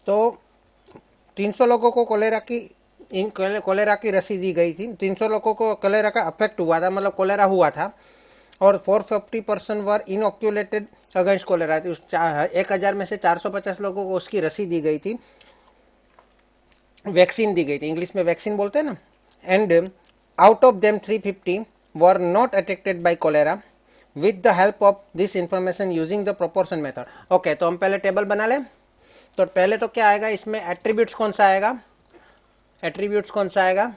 तो 300 लोगों को कोलेरा की रसी दी गई थी। 300 लोगों को कोलेरा का अफेक्ट हुआ था, मतलब कोलेरा हुआ था, और 450% वर इनऑक्यूलेटेड अगेंस्ट कोलेरा। 1000 में से 450 लोगों को उसकी रसी दी गई थी, वैक्सीन दी गई थी, इंग्लिश में वैक्सीन बोलते हैं ना। And out of them 350 were not affected by cholera with the help of this information using the proportion method. Okay, तो हम पहले टेबल बना लें। तो पहले तो क्या आएगा इसमें, एट्रीब्यूट्स कौन सा आएगा, एट्रीब्यूट्स कौन सा आएगा,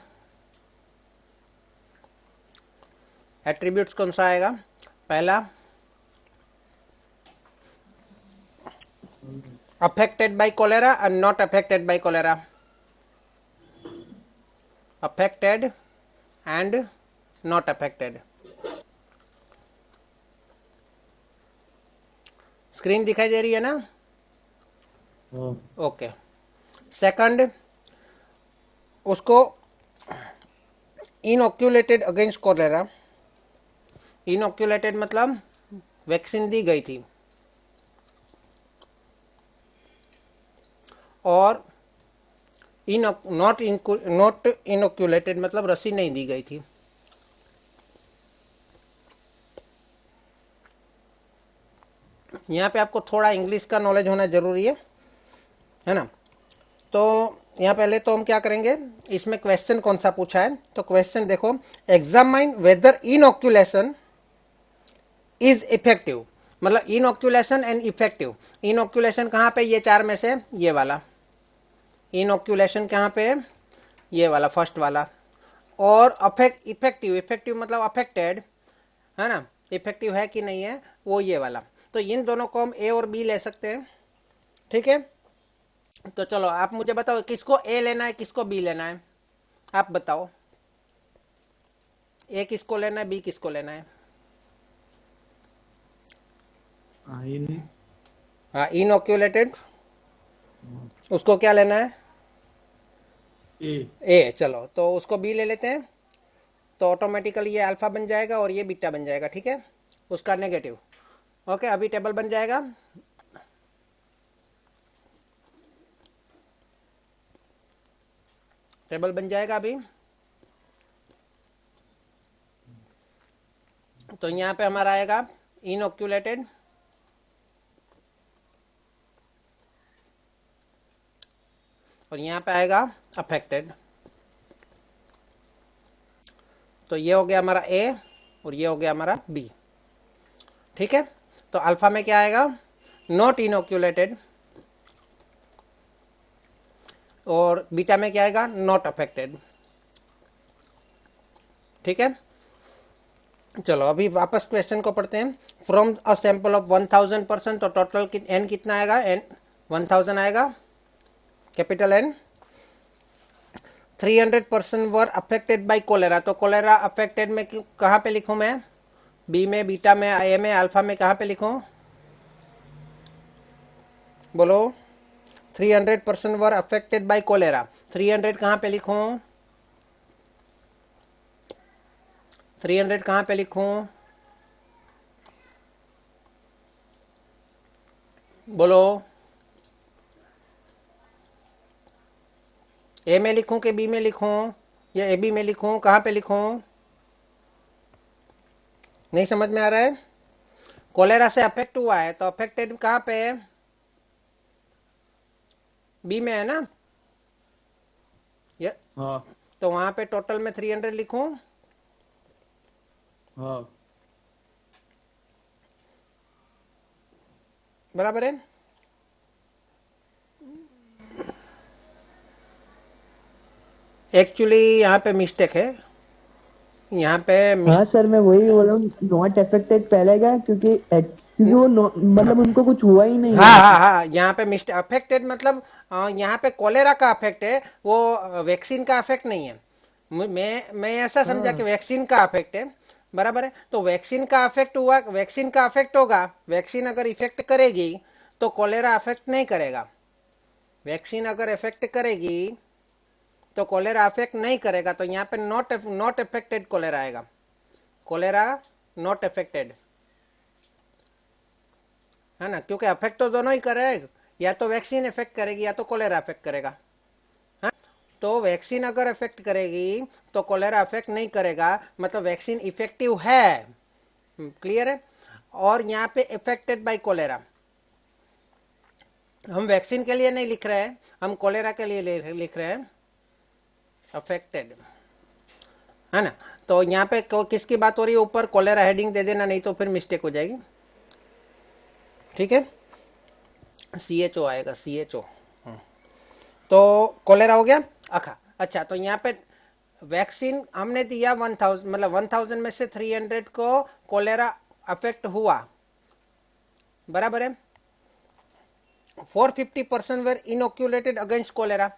एट्रीब्यूट्स कौन सा आएगा, पहला अफेक्टेड बाय कोलेरा और not affected by cholera, affected and not affected. Screen दिखाई दे रही है ना? ओके। सेकंड, उसको इनऑक्यूलेटेड अगेंस्ट कोलेरा, इनऑक्यूलेटेड मतलब वैक्सीन दी गई थी, और नॉट इनऑक्यूलेटेड मतलब रसी नहीं दी गई थी। यहाँ पे आपको थोड़ा इंग्लिश का नॉलेज होना जरूरी है ना। तो यहाँ पहले तो हम क्या करेंगे, इसमें क्वेश्चन कौन सा पूछा है, तो क्वेश्चन देखो, एग्जामाइन वेदर इनऑक्यूलेशन इज इफेक्टिव, मतलब इनऑक्यूलेशन एंड इफेक्टिव। इनऑक्यूलेशन कहाँ पे, ये चार में से ये वाला इनऑक्यूलेशन कहाँ पे, ये वाला फर्स्ट वाला। और इफेक्टिव, इफेक्टिव मतलब अफेक्टेड, है ना, इफेक्टिव है कि नहीं है वो ये वाला। तो इन दोनों को हम ए और बी ले सकते हैं, ठीक है। तो चलो आप मुझे बताओ किसको ए लेना है, किसको बी लेना है, आप बताओ, ए किसको लेना है, बी किसको लेना है? हाँ, इनऑक्यूलेटेड, उसको क्या लेना है, ए। चलो तो उसको बी ले लेते हैं, तो ऑटोमेटिकली ये अल्फा बन जाएगा और ये बीटा बन जाएगा, ठीक है, उसका नेगेटिव। ओके, अभी टेबल बन जाएगा। टेबल बन जाएगा अभी। तो यहाँ पे हमारा आएगा इनऑक्यूलेटेड, और यहाँ पे आएगा अफेक्टेड। तो ये हो गया हमारा ए और ये हो गया हमारा बी, ठीक है। तो अल्फा में क्या आएगा, नॉट इनऑक्यूलेटेड, और बीटा में क्या आएगा, नॉट अफेक्टेड, ठीक है। चलो अभी वापस क्वेश्चन को पढ़ते हैं। फ्रॉम अ सैंपल ऑफ 1000%, तो टोटल एन कितना आएगा, एन 1000 आएगा, capital N. 300% were affected by cholera, तो कोलेरा अफेक्टेड में कहाँ पे लिखूं मैं, बी में, बीटा में, ए में, अल्फा में, कहाँ पे लिखूं, बोलो। 300% वर अफेक्टेड बाय कोलेरा, 300 कहाँ पे लिखूं, 300 कहाँ पे लिखूं, बोलो। ए में लिखूं कि बी में लिखूं, या ए बी में लिखूं, कहाँ पे लिखूं, नहीं समझ में आ रहा है। कोलेरा से अफेक्ट हुआ है तो अफेक्टेड कहाँ पे है, बी में है ना, ये हाँ तो वहां पे टोटल में 300 लिखूं, हाँ बराबर है। एक्चुअली यहाँ पे मिस्टेक है, यहाँ पे हाँ सर, मैं वही बोल रहा हूँ, नॉट अफेक्टेड पहले का, क्योंकि वो मतलब उनको कुछ हुआ ही नहीं हाँ है। हाँ हाँ, यहाँ पे मिस्टेक, अफेक्टेड मतलब यहाँ पे कोलेरा का अफेक्ट है, वो वैक्सीन का अफेक्ट नहीं है। मैं ऐसा समझा कि हाँ वैक्सीन का अफेक्ट है, बराबर है। तो वैक्सीन का अफेक्ट हुआ, वैक्सीन का अफेक्ट होगा, वैक्सीन अगर इफेक्ट करेगी तो कोलेरा अफेक्ट नहीं करेगा। वैक्सीन अगर इफेक्ट करेगी तो कोलेरा अफेक्ट नहीं करेगा, तो यहाँ पे नॉट अफेक्टेड कोलेरा आएगा, कोलेरा नॉट अफेक्टेड, है ना, क्योंकि अफेक्ट तो दोनों ही करे, या तो वैक्सीन इफेक्ट करेगी या तो कोलेरा इफेक्ट करेगा। हाँ, तो वैक्सीन अगर इफेक्ट करेगी तो कोलेरा इफेक्ट नहीं करेगा, मतलब वैक्सीन इफेक्टिव है। क्लियर है। और यहाँ पे इफेक्टेड बाय कोलेरा, हम वैक्सीन के लिए नहीं लिख रहे हैं, हम कोलेरा के लिए लिख रहे हैं अफेक्टेड, है ना। तो यहाँ पे किसकी बात हो रही है, ऊपर कोलेरा हेडिंग दे देना, नहीं तो फिर मिस्टेक हो जाएगी। ठीक है, CHO आएगा, CHO। तो कोलेरा हो गया अखा। अच्छा, तो यहाँ पे वैक्सीन हमने दिया 1000, मतलब 1000 में से 300 को कोलेरा अफेक्ट हुआ, बराबर है। 450 पर्सन वेर इनोक्यूलेटेड अगेंस्ट कोलेरा,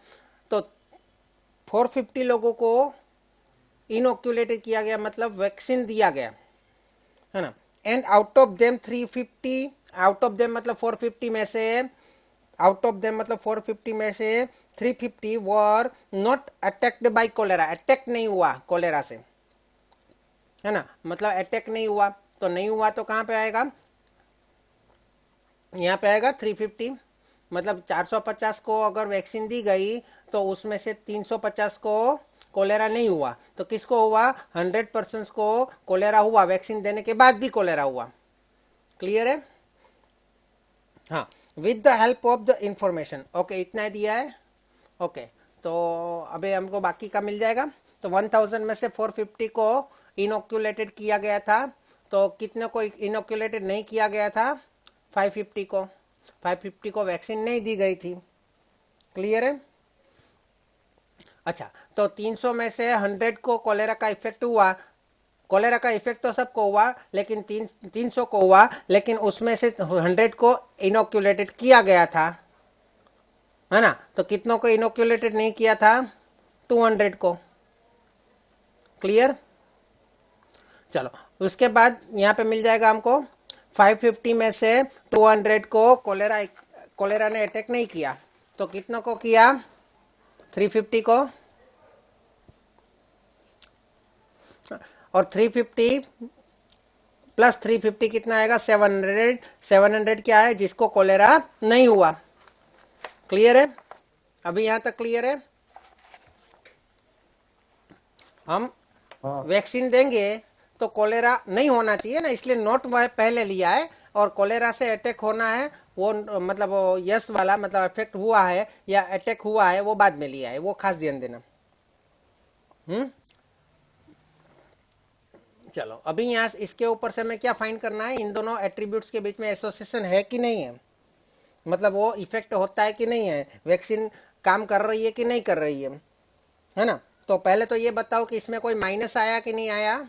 तो 450 लोगों को इनोक्यूलेटेड किया गया, मतलब वैक्सीन दिया गया, है ना। And out of them 350, out of them मतलब 450 में से, आउट ऑफ देम मतलब 450 में से 350 were not attacked by cholera, attack नहीं हुआ कोलेरा से, है ना। मतलब अटैक नहीं हुआ, तो नहीं हुआ तो कहाँ पे आएगा, यहाँ पे आएगा 350, मतलब 450 को अगर वैक्सीन दी गई तो उसमें से 350 को कोलेरा नहीं हुआ, तो किसको हुआ, 100% को कोलेरा हुआ, वैक्सीन देने के बाद भी कोलेरा हुआ। क्लियर है। हाँ, with the help of the information. Okay, इतना दिया है। ओके, तो अभी हमको बाकी का मिल जाएगा। तो 1000 में से 450 को इनोक्यूलेटेड किया गया था, तो कितने को इनोक्यूलेटेड नहीं किया गया था, 550 को वैक्सीन नहीं दी गई थी। क्लियर है। अच्छा, तो 300 में से 100 को कोलेरा का इफेक्ट हुआ, कोलेरा का इफेक्ट तो सबको हुआ, लेकिन 300 को हुआ, लेकिन उसमें से 100 को इनोक्यूलेटेड किया गया था, है ना। तो कितनों को इनोक्यूलेटेड नहीं किया था, 200 को। क्लियर। चलो, उसके बाद यहाँ पे मिल जाएगा हमको 550 में से 200 को कोलेरा ने अटैक नहीं किया, तो कितनों को किया, 350 को। और 350 प्लस 350 कितना आएगा, 700। 700 क्या है, जिसको कोलेरा नहीं हुआ। क्लियर है। अभी यहां तक क्लियर है। हम वैक्सीन देंगे तो कोलेरा नहीं होना चाहिए ना, इसलिए नोट पहले लिया है, और कोलेरा से अटैक होना है वो, मतलब वो यस वाला, मतलब इफेक्ट हुआ है या अटैक हुआ है वो बाद में लिया है, वो खास ध्यान देना। चलो, अभी यहाँ इसके ऊपर से हमें क्या फाइंड करना है, इन दोनों एट्रीब्यूट्स के बीच में एसोसिएशन है कि नहीं है, मतलब वो इफेक्ट होता है कि नहीं है, वैक्सीन काम कर रही है कि नहीं कर रही है ना। तो पहले तो ये बताओ कि इसमें कोई माइनस आया कि नहीं आया,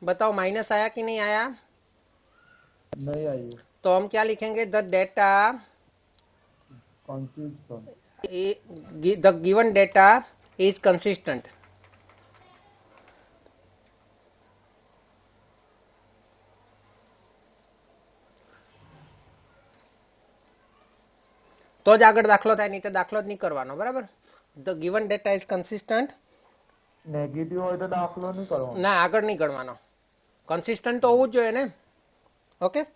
बताओ माइनस आया कि नहीं आया। नहीं आई। तो हम क्या लिखेंगे, the data, consistent. The given data is consistent. तो જ આગળ દાખલો થાય, નહીં તો દાખલો જ નહીં કરવાનો, બરાબર। The given data is consistent, negative હોય તો દાખલો નહીં કરવાનો. ના આગળ નહીં ગણવાનો, કન્સિસ્ટન્ટ તો હોવું જ જોઈએ ને। ઓકે,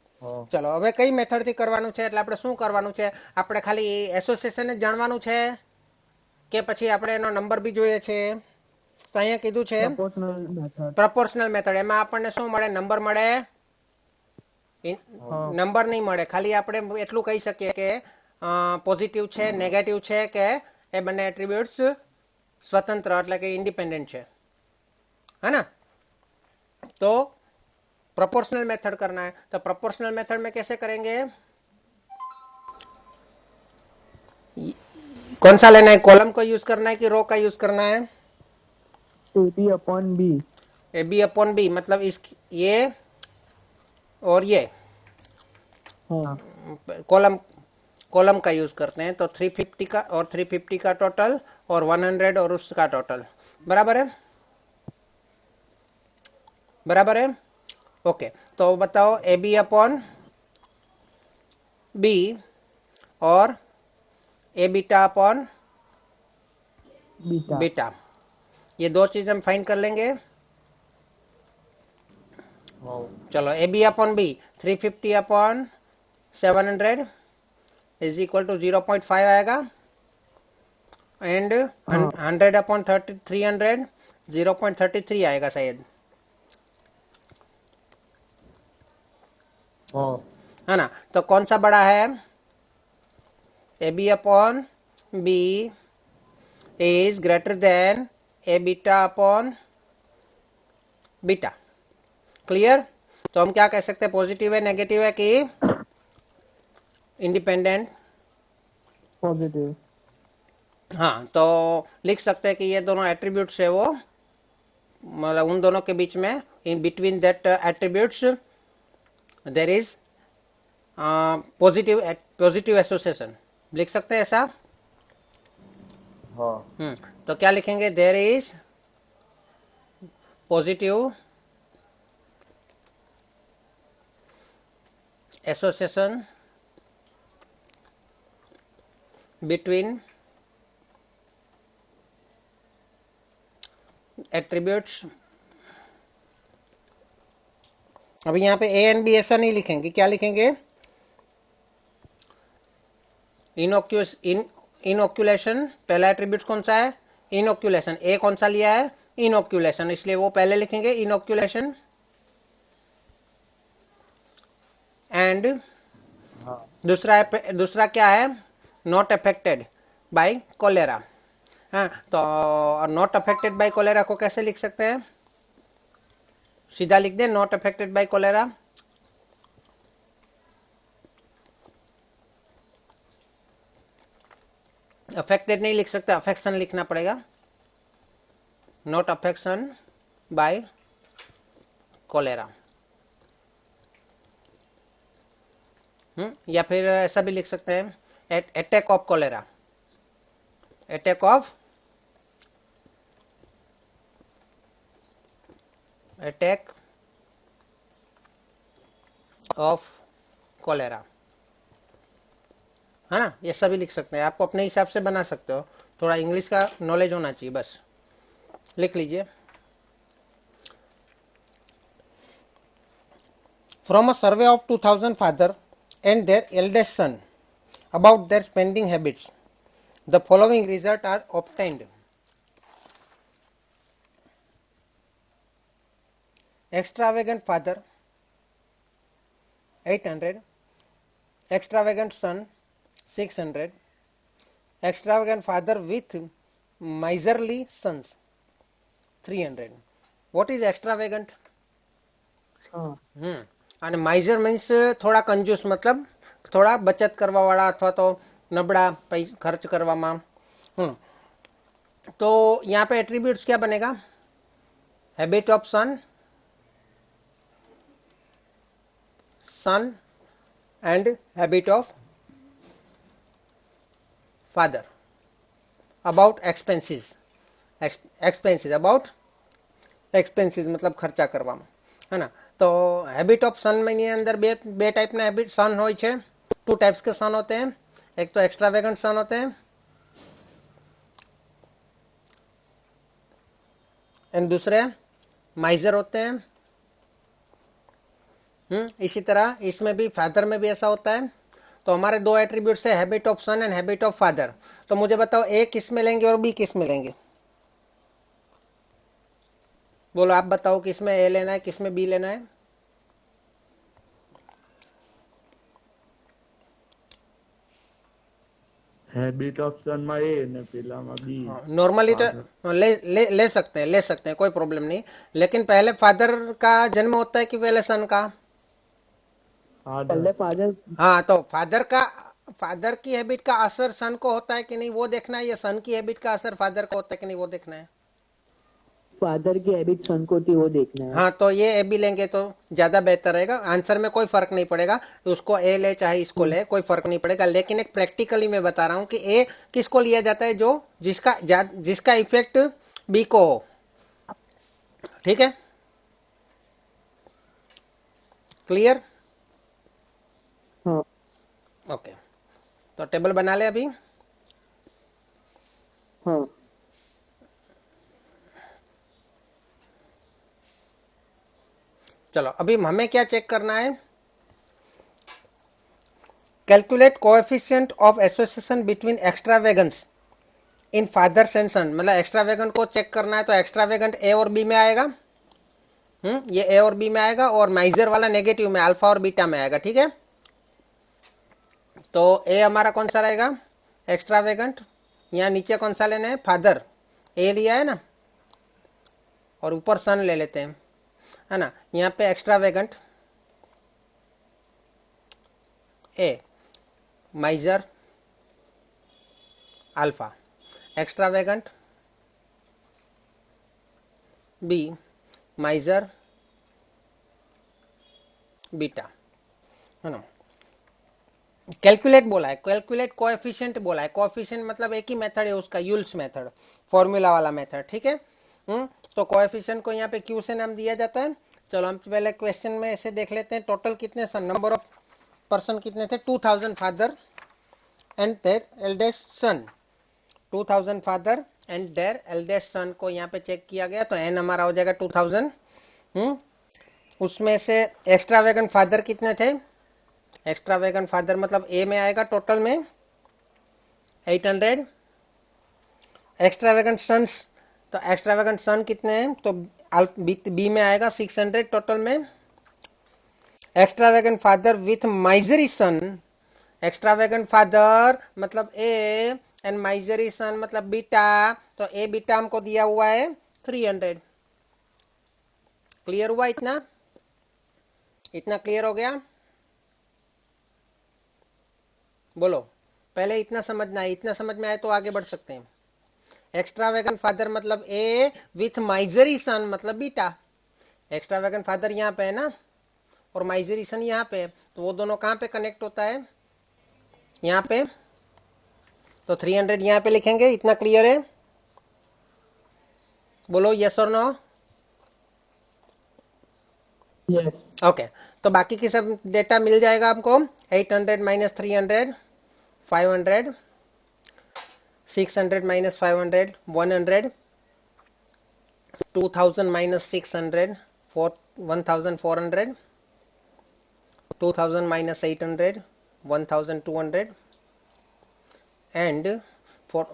ચલો હવે કઈ મેથડથી કરવાનું છે, એટલે આપણે શું કરવાનું છે, આપણે ખાલી એસોસિએશન જ જાણવાનું છે કે પછી આપણે એનો નંબર બી જોઈએ છે। તો અહીંયા કીધું છે પ્રપોર્શનલ મેથડ, એમાં આપણને શું મળે, નંબર મળે, નંબર નહીં મળે, ખાલી આપણે એટલું કહી શકીએ કે પોઝિટિવ છે, નેગેટિવ છે, કે એ બંને એટ્રીબ્યુટ્સ स्वतंत्र, એટલે કે इंडिपेंडेंट છે, है ना। तो प्रोपोर्शनल मेथड करना है, तो प्रोपोर्शनल मेथड में कैसे करेंगे, कौन सा लेना है, कॉलम को यूज करना है कि रो का यूज करना है, AB/B, AB/B, मतलब इस ये और ये कॉलम, कॉलम का यूज करते हैं। तो 350 का और 350 का टोटल और 100 और उसका टोटल, बराबर है, बराबर है। ओके, तो बताओ AB/B और A/बीटा बीटा, ये दो चीज हम फाइंड कर लेंगे। चलो, AB/B 350/700 इज इक्वल टू 0.5 आएगा, एंड हाँ 100 अपॉन 300 0.33 आएगा शायद, हाँ है ना। तो कौन सा बड़ा है, A B upon B is greater than A beta upon beta. Clear. तो हम क्या कह सकते हैं, पॉजिटिव है नेगेटिव है कि इंडिपेंडेंट। पॉजिटिव। हाँ, तो लिख सकते हैं कि ये दोनों एट्रीब्यूट्स है वो, मतलब उन दोनों के बीच में, in between that attributes there is positive association, लिख सकते हैं ऐसा। हाँ तो क्या लिखेंगे, there is positive association between attributes. अभी यहाँ पे ए एंड बी ऐसा नहीं लिखेंगे, क्या लिखेंगे, इनोक्यूलेशन। पहला एट्रीब्यूट कौन सा है, इनोक्यूलेशन। ए कौन सा लिया है, इनोक्यूलेशन, इसलिए वो पहले लिखेंगे इनोक्यूलेशन। एंड हाँ दूसरा क्या है, नॉट अफेक्टेड बाय कोलेरा। हाँ, तो नॉट अफेक्टेड बाय कोलेरा को कैसे लिख सकते हैं, सीधा लिख दे, not affected by cholera. Affected नहीं लिख सकते, अफेक्शन लिखना पड़ेगा, नॉट अफेक्शन बाय कोलेरा। या फिर ऐसा भी लिख सकते हैं, attack of cholera, attack of cholera, है ना। ये सभी लिख सकते हैं, आपको अपने हिसाब से बना सकते हो, थोड़ा इंग्लिश का नॉलेज होना चाहिए बस। लिख लीजिए, from a survey of 2000 father and their eldest son about their spending habits, the following result are obtained. Extravagant father 800, extravagant son 600, extravagant father with miserly sons 300. What is extravagant? हाँ અને માઇઝર means થોડા કંજૂસ, मतलब થોડા બચત કરવા વાળા અથવા તો નબળા ખર્ચ કરવામાં। तो यहाँ पे एट्रीब्यूट्स क्या बनेगा, habit of son and habit of father about expenses. Expenses about expenses मतलब खर्चा કરવામાં, है ना। तो हैबिट ऑफ सन में अंदर बे टाइप ना हैबिट सन हो, 2 टाइप्स के सन होते हैं, एक तो एक्स्ट्रावेगेंट सन होते हैं एंड दूसरे माइजर होते हैं। इसी तरह इसमें भी फादर में भी ऐसा होता है। तो हमारे 2 एट्रीब्यूट्स है, habit of son and habit of father. तो मुझे बताओ ए किस में लेंगे और बी किस में लेंगे, बोलो आप बताओ, किस में ए लेना है, किस में बी लेना है। हैबिट ऑप्शन में ए ने पेलाમાં बी। नॉर्मली तो ले सकते हैं, कोई प्रॉब्लम नहीं। लेकिन पहले फादर का जन्म होता है कि पहले सन का, पहले फादर। हाँ। तो फादर की हैबिट का असर सन को होता है कि नहीं वो देखना है, या सन की हैबिट का असर फादर को होता है कि नहीं वो देखना है। फादर की हैबिट सन को थी वो देखना है। हाँ, तो ये ए बी लेंगे तो ज्यादा बेहतर रहेगा, आंसर में कोई फर्क नहीं पड़ेगा, उसको ए ले चाहे इसको ले, कोई फर्क नहीं पड़ेगा। लेकिन एक प्रैक्टिकली मैं बता रहा हूँ कि ए किसको लिया जाता है, जो जिसका इफेक्ट बी को हो, ठीक है, क्लियर। हाँ ओके, तो टेबल बना ले अभी। हाँ चलो, अभी हमें क्या चेक करना है, calculate coefficient of association between extravagance in fathers and son, मतलब एक्स्ट्रावेगेंट को चेक करना है तो एक्स्ट्रावेगेंट ए और बी में आएगा, ये ए और बी में आएगा, और माइजर वाला नेगेटिव में अल्फा और बीटा में आएगा, ठीक है। तो ए हमारा कौन सा रहेगा, एक्स्ट्रावेगेंट। यहाँ नीचे कौन सा लेना है, फादर, ए लिया है ना, और ऊपर सन ले लेते हैं, है ना। यहाँ पे extravagant A, miser alpha, extravagant B, miser beta, है ना। कैलकुलेट बोला है, कैलकुलेट कोएफिशिएंट बोला है, कोएफिशिएंट मतलब एक ही मेथड है उसका, यूल्स मेथड, फॉर्मूला वाला मेथड, ठीक है। तो कोएफिशिएंट को यहाँ पे क्यू से नाम दिया जाता है। चलो हम पहले क्वेश्चन में ऐसे देख लेते हैं, टोटल कितने सन, नंबर ऑफ पर्सन कितने थे, 2000 father and their eldest son, 2000 father and their eldest son को यहाँ पे चेक किया गया, तो एन हमारा हो जाएगा 2000। उसमें से एक्स्ट्रावेगेंट फादर कितने थे, एक्स्ट्रावेगेंट फादर मतलब ए में आएगा टोटल में 800, एक्स्ट्रावेगेंट सन्स, तो एक्स्ट्रावेगेंट सन कितने हैं, तो बी में आएगा 600 टोटल में। Extravagant father with miserly son, extravagant father मतलब ए एंड माइजरी सन मतलब बीटा, तो ए बीटा हमको दिया हुआ है 300। क्लियर हुआ, इतना इतना क्लियर हो गया, बोलो। पहले इतना समझना है, इतना समझ में आए तो आगे बढ़ सकते हैं। एक्स्ट्रावेगेंट फादर मतलब ए विथ माइजरी सन मतलब बीटा, एक्स्ट्रावेगेंट फादर यहाँ पे है ना, और माइजरी सन यहाँ पे, तो वो दोनों कहाँ पे कनेक्ट होता है, यहाँ पे, तो 300 यहाँ पे लिखेंगे। इतना क्लियर है, बोलो यस और नो। यस। ओके, तो बाकी की सब डेटा मिल जाएगा हमको, 800 minus 300 500, 600 minus 500 100, 2000 minus 600 1400, 2000 minus 800 1200, and for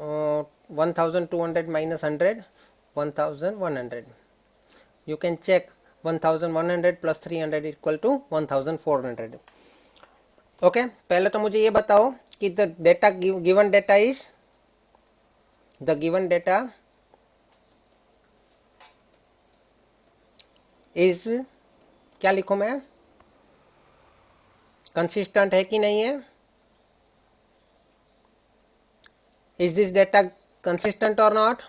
1200 minus 100 1100. You can check 1100 plus 300 equal to 1400. Okay, पहले तो मुझे ये बताओ कि the data given data is, the given data is, क्या लिखूं मैं, कंसिस्टेंट है कि नहीं है, इज दिस डेटा कंसिस्टेंट और नॉट,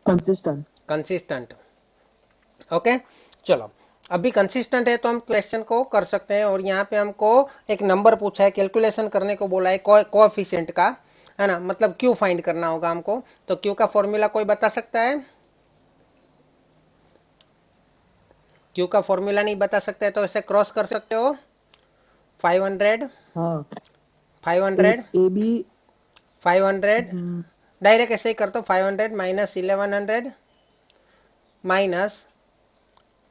कंसिस्टेंट। कंसिस्टेंट। ओके, चलो अभी कंसिस्टेंट है तो हम क्वेश्चन को कर सकते हैं, और यहाँ पे हमको एक नंबर पूछा है, कैलकुलेशन करने को बोला है कोएफिशिएंट का, है ना, मतलब क्यू फाइंड करना होगा हमको। तो क्यू का फॉर्मूला कोई बता सकता है, क्यू का फॉर्मूला नहीं बता सकते तो इसे क्रॉस कर सकते हो, 500 हाँ 500 ए बी 500, डायरेक्ट ऐसे ही कर दो, 500 माइनस 1100 माइनस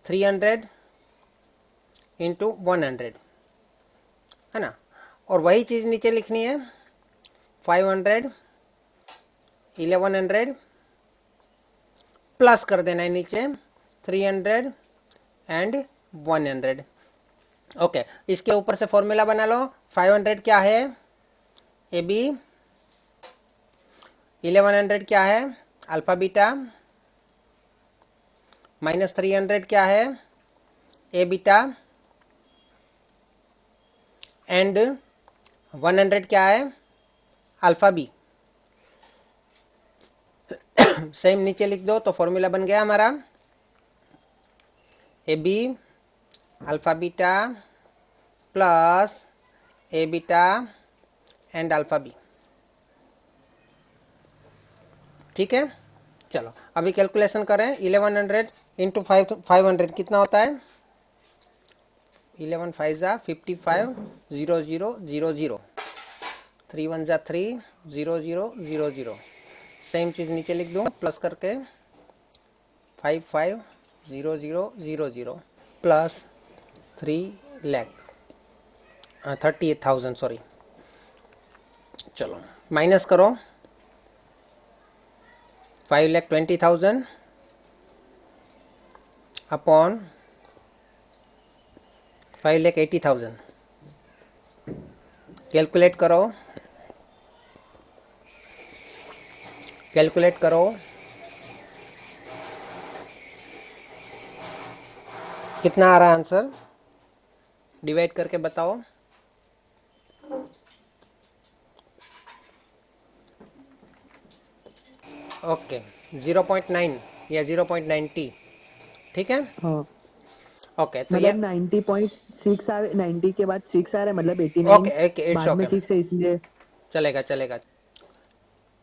300 इंटू 100, है ना, और वही चीज़ नीचे लिखनी है, 500 1100 प्लस कर देना है नीचे 300 एंड 100। ओके, इसके ऊपर से फॉर्मूला बना लो, 500 क्या है, ए बी, 1100 क्या है, अल्फा बीटा, माइनस 300 क्या है, ए बीटा, एंड 100 क्या है, अल्फा बी। सेम नीचे लिख दो तो फॉर्मूला बन गया हमारा, A B alpha beta plus A beta and alpha B. ठीक है, चलो अभी कैलकुलेशन करें, 1100 इंटू 500 कितना होता है, 11 5 जा 55 0 0 0 0, 3 1 जा 3 0 0 0 0। सेम चीज़ नीचे लिख दूँ प्लस करके, 5 5 0 0 0 0 प्लस 3 लाख 38,000 सॉरी। चलो माइनस करो 5,20,000 अपॉन 5,80,000। कैलकुलेट करो कितना आ रहा है आंसर, डिवाइड करके बताओ। ओके 0.9 या 0.90, ठीक है। हाँ ओके तो ये मतलब 90.6 आ 90 के बाद 6 आ रहा है मतलब 89 ओके ओके इट्स बाद में ओके 6 है इसलिए। चलेगा।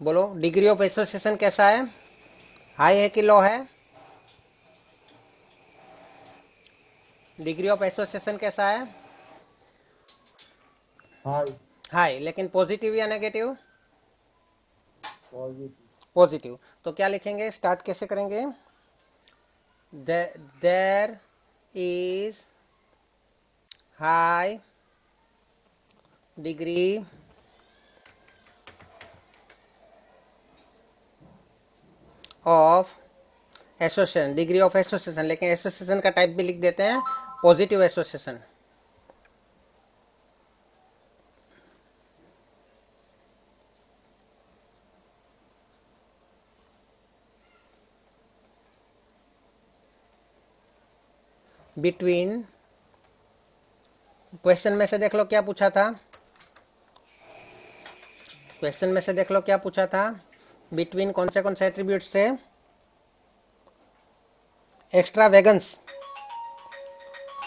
बोलो डिग्री ऑफ एसोसिएशन कैसा है, हाई है कि लो है? डिग्री ऑफ एसोसिएशन कैसा है? हाई हाई, लेकिन पॉजिटिव या नेगेटिव? पॉजिटिव। पॉजिटिव। तो क्या लिखेंगे, स्टार्ट कैसे करेंगे? There is high degree of association, degree of association, लेकिन एसोसिएशन का टाइप भी लिख देते हैं पॉजिटिव एसोसिएशन। बिटवीन, क्वेश्चन में से देख लो क्या पूछा था, बिटवीन कौन से एट्रीब्यूट्स थे? Extravagance.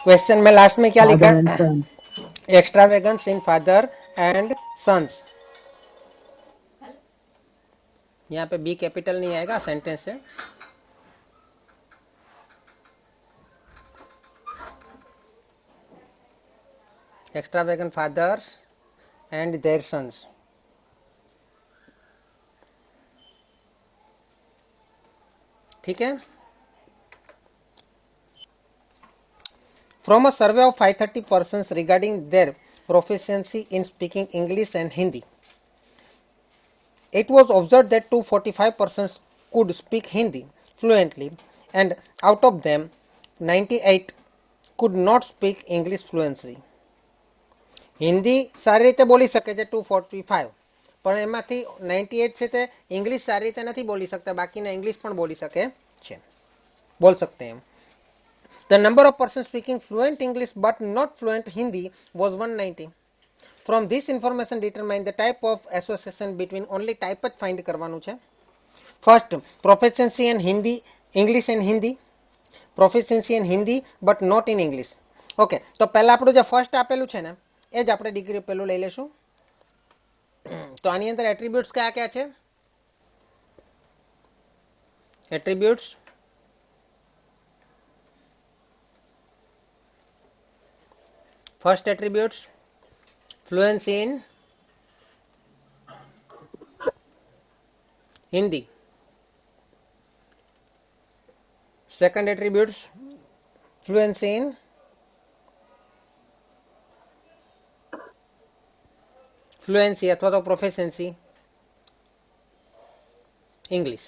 क्वेश्चन में लास्ट में क्या लिखा फादर एंड है? Son. Extravagance in father and sons. यहाँ पे बी कैपिटल नहीं आएगा, सेंटेंस है। Extravagant fathers and their sons. ठीक है। From a survey of 530 persons regarding their proficiency in speaking English and Hindi, it was observed that 245 persons could speak Hindi fluently, and out of them, 98 could not speak English fluently. Hindi સારી રીતે બોલી શકે છે 245, પણ એમાંથી 98 છે તે English સારી રીતે નથી બોલી શકતા, બાકીના ઇંગ્લિશ પણ બોલી શકે છે, બોલ सकते हैं. The number of persons speaking fluent English but not fluent Hindi was 190. From this information determine the type of association between only type જ find કરવાનું છે. First, proficiency in Hindi, English and Hindi. Proficiency in Hindi but not in English. Okay, તો પહેલા આપણું જે first આપેલું છે ને એ જ આપણે ડિગ્રી પેલું લઈ લેશું. તો આની અંદર એટ્રીબ્યુટ્સ કયા કયા છે? Attributes first attributes, fluency in Hindi. Second attributes, fluency in fluency અથવા તો proficiency English.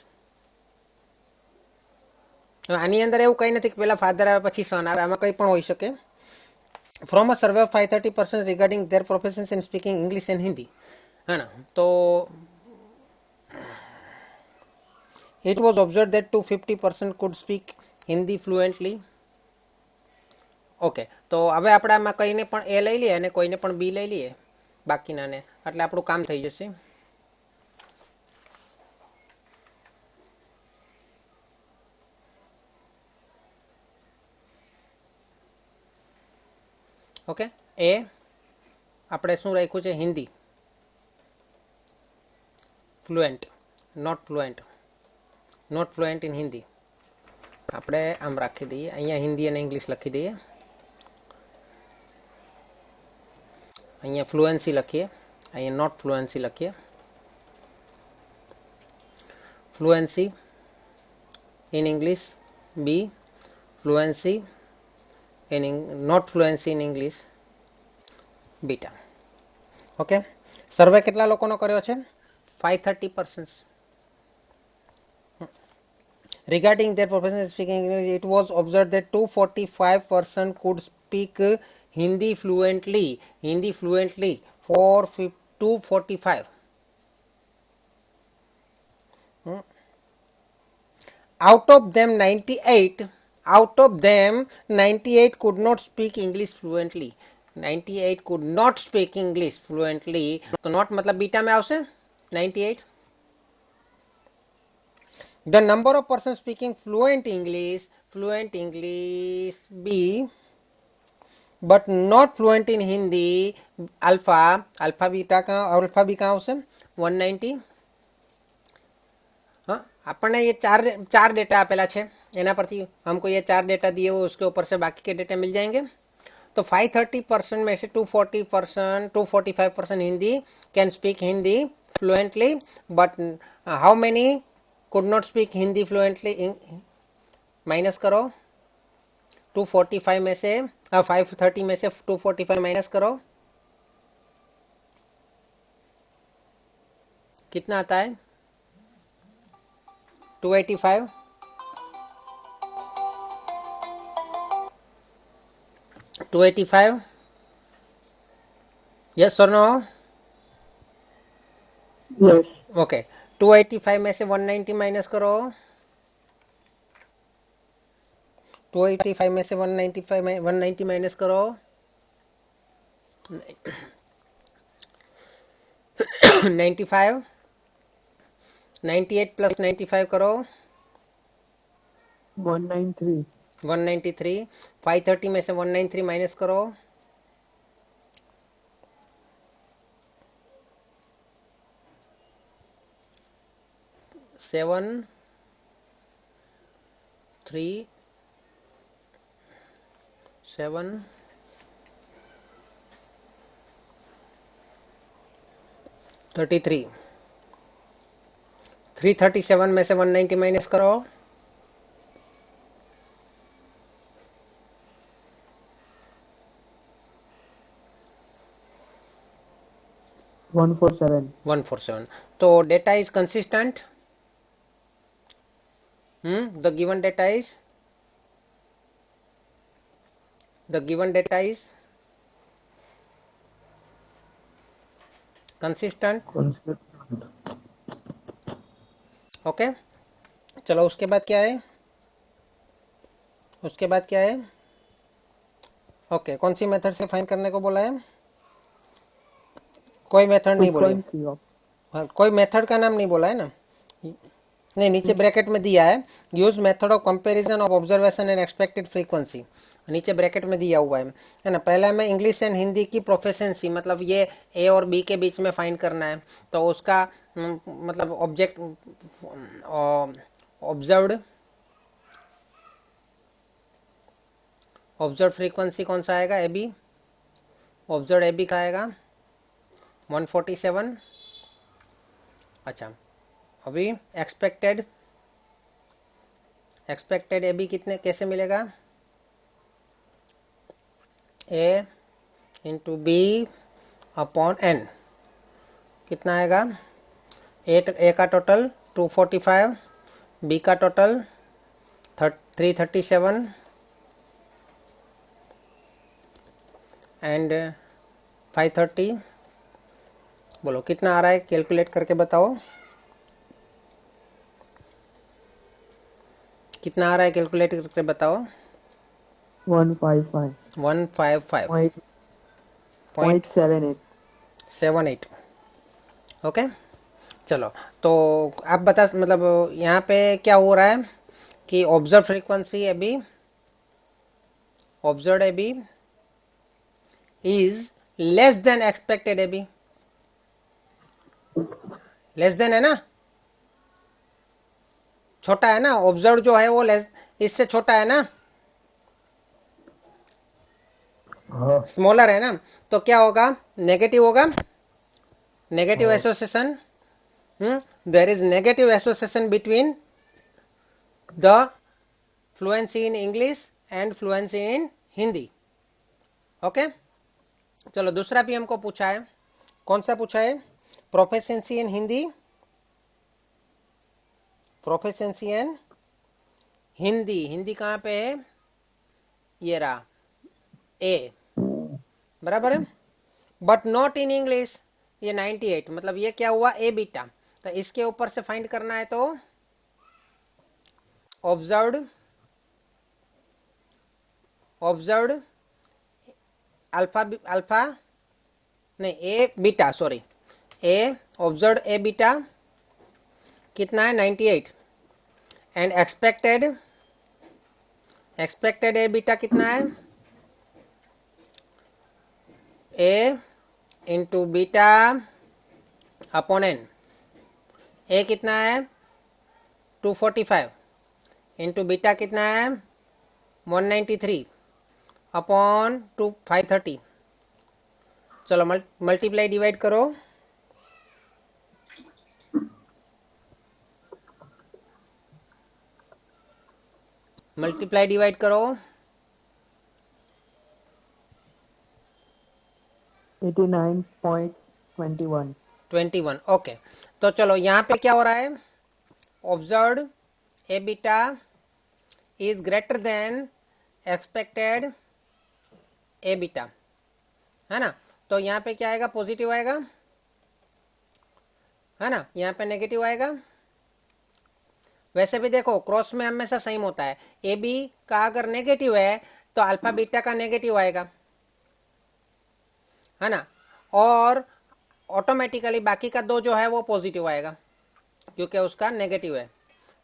આની અંદર એવું કંઈ નથી કે પેલા ફાધર આવે પછી સન આવે, આમાં કંઈ પણ હોઈ શકે. From a survey of 530 persons regarding their proficiency in speaking English and Hindi, है ना, तो it was observed that 250% could speak Hindi fluently. Okay, તો હવે આપણે આમાં કઈને પણ એ લઈ લઈએ અને કોઈને પણ બી લઈ લઈએ બાકીનાને, એટલે આપણું કામ થઈ જશે. ઓકે, એ આપણે શું રાખ્યું છે? Hindi fluent, not fluent in Hindi. આપણે આમ રાખી દઈએ, અહીંયા હિન્દી અને ઇંગ્લિશ લખી દઈએ, અહીંયા ફ્લુએન્સી લખીએ, અહીંયા નોટ ફ્લુએન્સી લખીએ. Fluency in English B, fluency not fluency in English beta. Okay, survey કેટલા લોકોનો કર્યો છે? 530%. Regarding their profession speaking English, it was observed that 245% could speak Hindi fluently. Hindi fluently for 245. Out of them 98 could not speak English fluently. 98 could not speak English fluently. तो not मतलब beta में આવશે 98. The number of persons speaking fluent English B, but not fluent in Hindi, alpha beta का alpha B कहाँ આવશે 190. हाँ, આપણને ये चार डेटा આપેલા છે, એના પરથી हमको ये 4 डेटा दिए हुए उसके ऊपर से बाकी के डेटा मिल जाएंगे. तो 530% में से 245% Hindi can speak Hindi fluently, but how many could not speak Hindi fluently? Minus करो 245 में से 530 में से 245 माइनस करो, कितना आता है? 285. Yes or no? Yes. Okay. 285 में से 190 माइनस करो. 285 में से 190 माइनस करो. 95. 98 प्लस 95 करो. 193. 193. 530 में से 193 माइनस करो. 7 3 7 33. 337 में से 190 माइनस करो. 147. तो data is consistent. The given data is consistent. Okay, चलो उसके बाद क्या है? ओके, कौन सी मेथड से फाइंड करने को बोला है? कोई मेथड नहीं बोली, कोई मेथड का नाम नहीं बोला है ना. नहीं, नीचे ब्रैकेट में दिया है use method of comparison of observation and expected frequency, नीचे ब्रैकेट में दिया हुआ है ना. पहला में इंग्लिश एंड हिंदी की प्रोफिशिएंसी, मतलब ये ए और बी के बीच में फाइंड करना है. तो उसका मतलब ऑब्जर्व फ्रीक्वेंसी कौन सा आएगा? A B. Observe A B का आएगा 147. अच्छा, अभी एक्सपेक्टेड ए बी कितने कैसे मिलेगा? ए इंटू बी अपॉन एन. कितना आएगा? ए का टोटल 245, बी का टोटल 337 एंड 530. बोलो कितना आ रहा है? कैलकुलेट करके बताओ कितना आ रहा है, कैलकुलेट करके बताओ. 155.78. ओके, चलो. तो आप बता, मतलब यहाँ पे क्या हो रहा है कि observe frequency observe A B is less than expected A B. Less than है ना, छोटा है ना. ऑब्जर्व जो है वो इससे छोटा है ना, स्मॉलर है ना. तो क्या होगा? नेगेटिव होगा. Negative association. There is negative association between the fluency in English and fluency in Hindi. Okay, चलो दूसरा भी हमको पूछा है। कौन सा पूछा है? प्रोफिशिएंसी इन हिंदी, प्रोफिशिएंसी इन हिंदी। हिंदी कहाँ पे है? ये रहा, ए, बराबर है। बट नॉट इन इंग्लिश, ये 98, मतलब ये क्या हुआ? ए बीटा। तो इसके ऊपर से फाइंड करना है तो ऑब्जर्व्ड, ऑब्जर्व्ड अल्फा, अल्फा नहीं, ए बीटा, सॉरी, ए ऑब्जर्व्ड ए बीटा कितना है? 98। And expected, expected A beta कितना है? ए इंटू बीटा अपॉन एन। ए कितना है? 245 इंटू बीटा कितना है? 193 अपॉन 530। चलो मल्टीप्लाई डिवाइड करो। मल्टीप्लाई डिवाइड करो। 89.21। 21, ओके। तो चलो यहाँ पे क्या हो रहा है? Observed A beta is greater then expected A beta, है ना। तो यहाँ पे क्या आएगा? पॉजिटिव आएगा, है ना। यहाँ पे नेगेटिव आएगा। वैसे भी देखो क्रॉस में हमेशा सेम होता है। ए बी का अगर नेगेटिव है तो अल्फा बीटा का नेगेटिव आएगा, है ना। और ऑटोमेटिकली बाकी का दो जो है वो पॉजिटिव आएगा क्योंकि उसका नेगेटिव है,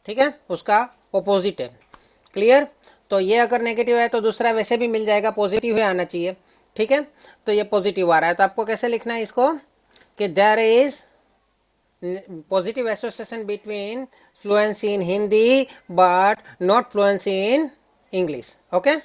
ठीक है, उसका ऑपोजिट है। क्लियर? तो ये अगर नेगेटिव है तो दूसरा वैसे भी मिल जाएगा, पॉजिटिव ही आना चाहिए, ठीक है। तो ये पॉजिटिव आ रहा है, तो आपको कैसे लिखना है इसको कि there is positive association between fluency in Hindi but not fluency in English. Okay.